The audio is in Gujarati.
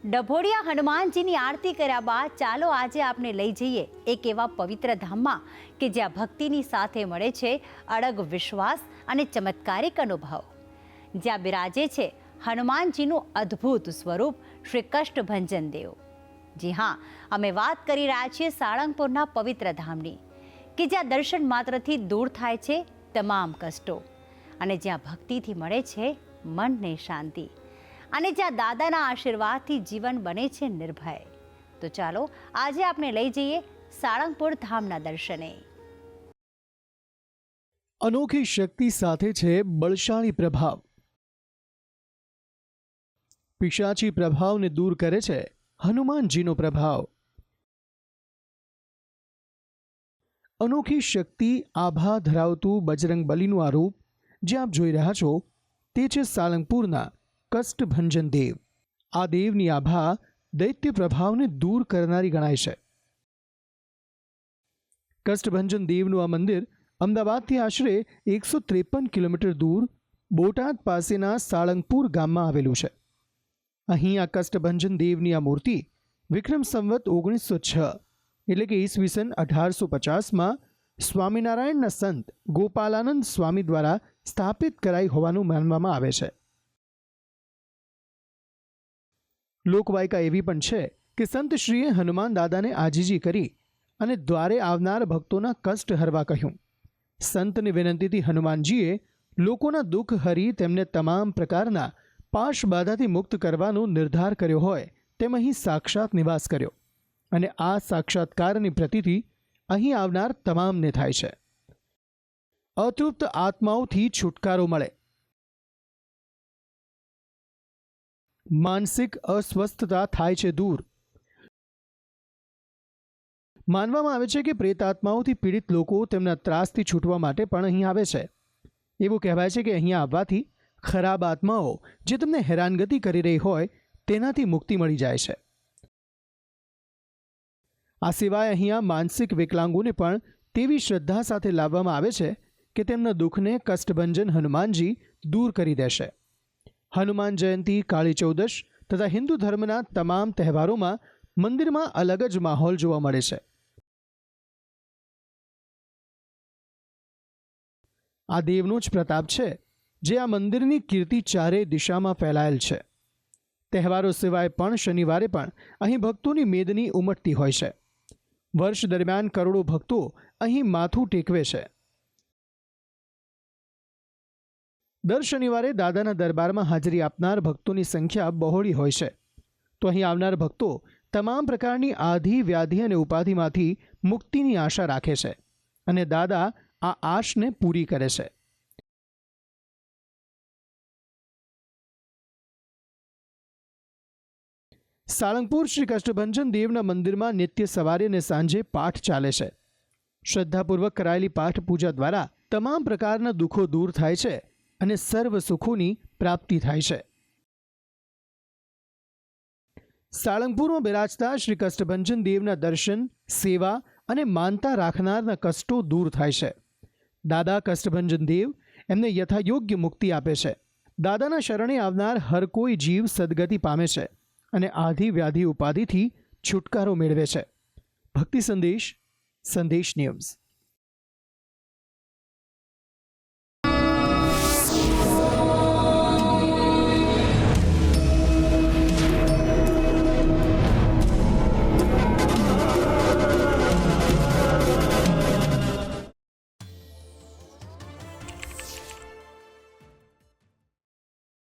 ડભોડિયા હનુમાનજીની આરતી કર્યા બાદ ચાલો આજે આપણે લઈ જઈએ એક એવા પવિત્ર ધામમાં કે જ્યાં ભક્તિની સાથે મળે છે અડગ વિશ્વાસ અને ચમત્કારિક અનુભવ, જ્યાં બિરાજે છે હનુમાનજીનું અદ્ભુત સ્વરૂપ શ્રી કષ્ટભંજન દેવ. જી હા, અમે વાત કરી રહ્યા છીએ સાળંગપુરના પવિત્ર ધામની, કે જ્યાં દર્શન માત્રથી દૂર થાય છે તમામ કષ્ટો અને જ્યાં ભક્તિથી મળે છે મનને શાંતિ અને જ્યાં દાદાના આશીર્વાદથી જીવન બને છે નિર્ભય. તો ચાલો આજે આપણે લઈ જઈએ સાળંગપુર ધામના દર્શને. અનોખી શક્તિ સાથે છે બળશાળી પ્રભાવ. પિશાચી પ્રભાવને દૂર કરે છે હનુમાનજીનો પ્રભાવ. અનોખી શક્તિ આભા ધરાવતું બજરંગ બલીનું આ રૂપ જે આપ જોઈ રહ્યા છો તે છે સાળંગપુરના કષ્ટભંજન દેવ. આ દેવની આભા દૈત્ય પ્રભાવને દૂર કરનારી ગણાય છે. કષ્ટભંજન દેવનું આ મંદિર અમદાવાદથી આશરે 153 કિલોમીટર દૂર બોટાદ પાસેના સાળંગપુર ગામમાં આવેલું છે. અહીં આ કષ્ટભંજન દેવની આ મૂર્તિ વિક્રમ સંવત 1906 એટલે કે ઈસવીસન 1850માં સ્વામિનારાયણના સંત ગોપાલાનંદ સ્વામી દ્વારા સ્થાપિત કરાઈ હોવાનું માનવામાં આવે છે. લોકવાયકા એવી પણ છે કે સંતશ્રીએ હનુમાન દાદાને આજીજી કરી અને દ્વારે આવનાર ભક્તોના કષ્ટ હરવા કહ્યું. સંતની વિનંતીથી હનુમાનજીએ લોકોના દુઃખ હરી તેમને તમામ પ્રકારના પાશ બાધાથી મુક્ત કરવાનો નિર્ધાર કર્યો હોય તેમ અહીં સાક્ષાત નિવાસ કર્યો અને આ સાક્ષાત્કારની પ્રતીતિ અહીં આવનાર તમામને થાય છે. અતૃપ્ત આત્માઓથી છુટકારો મળે, માનસિક અસ્વસ્થતા થાય છે દૂર. માનવામાં આવે છે કે પ્રેતાત્માઓથી પીડિત લોકો તેમના ત્રાસથી છૂટવા માટે પણ અહીં આવે છે. એવું કહેવાય છે કે અહીં આવવાથી ખરાબ આત્માઓ જે તમને હેરાનગતિ કરી રહી હોય તેનાથી મુક્તિ મળી જાય છે. આ સિવાય અહીંયા માનસિક વિકલાંગોને પણ તેવી શ્રદ્ધા સાથે લાવવામાં આવે છે કે તેમના દુઃખને કષ્ટભંજન હનુમાનજી દૂર કરી દેશે. હનુમાન જયંતી, કાળી ચૌદશ તથા હિન્દુ ધર્મના તમામ તહેવારોમાં મંદિરમાં અલગ જ માહોલ જોવા મળે છે. આ દેવનો જ પ્રતાપ છે જે આ મંદિરની કીર્તિ ચારે દિશામાં ફેલાયેલ છે. તહેવારો સિવાય પણ શનિવારે પણ અહીં ભક્તોની મેદની ઉમટતી હોય છે. વર્ષ દરમિયાન કરોડો ભક્તો અહીં માથું ટેકવે છે. દર શનિવારે દાદાના દરબારમાં હાજરી આપનાર ભક્તોની સંખ્યા બહોળી હોય છે. તો અહીં આવનાર ભક્તો તમામ પ્રકારની આધિ, વ્યાધિ અને ઉપાધિમાંથી મુક્તિની આશા રાખે છે અને દાદા આ આશને પૂરી કરે છે. સાળંગપુર શ્રી કષ્ટભંજન દેવના મંદિરમાં નિત્ય સવારે અને સાંજે પાઠ ચાલે છે. શ્રદ્ધાપૂર્વક કરાયેલી પાઠ પૂજા દ્વારા તમામ પ્રકારના દુઃખો દૂર થાય છે અને સર્વ સુખોની પ્રાપ્તિ થાય છે. સાળંગપુરમાં બિરાજતા શ્રી કષ્ટભંજન દેવના દર્શન, સેવા અને માનતા રાખનારના કષ્ટો દૂર થાય છે. દાદા કષ્ટભંજન દેવ એમને યથાયોગ્ય મુક્તિ આપે છે. દાદાના શરણે આવનાર હર કોઈ જીવ સદગતિ પામે છે અને આધિ વ્યાધિ ઉપાધિથી છુટકારો મેળવે છે. ભક્તિ સંદેશ, સંદેશ ન્યૂઝ.